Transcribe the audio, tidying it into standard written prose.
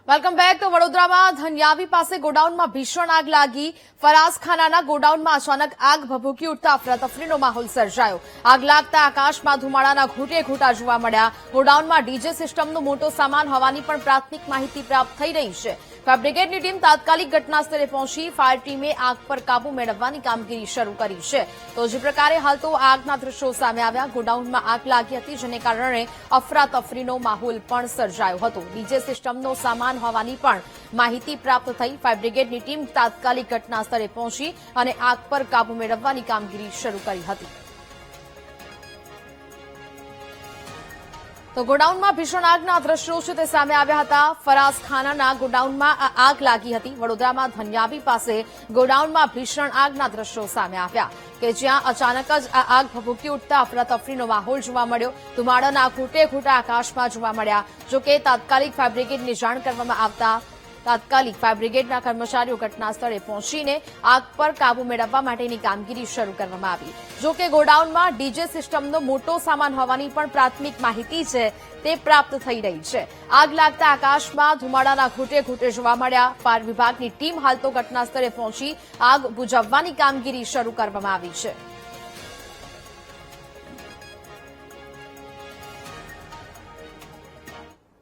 Welcome back. તો વડોદરામાં ધન્યાવી પાસે ગોડાઉનમાં ભીષણ આગ લાગી. ફરાસખાનાના ગોડાઉનમાં અચાનક આગ ભભૂકી ઉઠતા અફરાતફરીનો માહોલ સર્જાયો. આગ લાગતા આકાશમાં ધુમાડાના ઘૂંટે ઘૂંટા જોવા મળ્યા. ગોડાઉનમાં ડીજે સિસ્ટમનો મોટો સામાન હોવાની પણ પ્રાથમિક માહિતી પ્રાપ્ત થઈ રહી છે. ફાયર બ્રિગેડની ટીમ તાત્કાલિક ઘટનાસ્થળે પહોંચી ફાયર ટીમે આગ પર કાબુ મેળવવાની કામગીરી શરૂ કરી છે. તો જે પ્રકારે હાલ તો આગના દ્રશ્યો સામે આવ્યા. ગોડાઉનમાં આગ લાગી હતી, જેને કારણે અફરાતફરીનો માહોલ પણ સર્જાયો હતો. ડીજે સિસ્ટમનો સામાન હોવાની પણ માહિતી પ્રાપ્ત થઈ. ફાયર બ્રિગેડની ટીમ તાત્કાલિક ઘટનાસ્થળે પહોંચી અને આગ પર કાબુ મેળવવાની કામગીરી શરૂ કરી હતી. તો ગોડાઉનમાં ભીષણ આગના દ્રશ્યો છે તે સામે આવ્યા હતા. ફરાસખાનાના ગોડાઉનમાં આ આગ લાગી હતી. વડોદરામાં ધન્યાવી પાસે ગોડાઉનમાં ભીષણ આગના દ્રશ્યો સામે આવ્યા કે જ્યાં અચાનક જ આ આગ ભભૂકી ઉઠતા અફરાતફરીનો માહોલ જોવા મળ્યો. ધુમાડાના ઘૂંટે ઘૂંટા આકાશમાં જોવા મળ્યા. જોકે તાત્કાલિક ફાયર બ્રિગેડની જાણ કરવામાં આવતા તાત્કાલિક ફાયર બ્રિગેડના કર્મચારીઓ ઘટનાસ્થળે પહોંચીને આગ પર કાબુ મેળવવા માટેની કામગીરી શરૂ કરવામાં આવી. જોકે ગોડાઉનમાં ડીજે સિસ્ટમનો મોટો સામાન હોવાની પણ પ્રાથમિક માહિતી છે તે પ્રાપ્ત થઈ રહી છે. આગ લાગતા આકાશમાં ધુમાડાના ઘૂંટે ઘૂંટે જોવા મળ્યા. ફાયર વિભાગની ટીમ હાલ તો ઘટનાસ્થળે પહોંચી આગ બુઝાવવાની કામગીરી શરૂ કરવામાં આવી છે.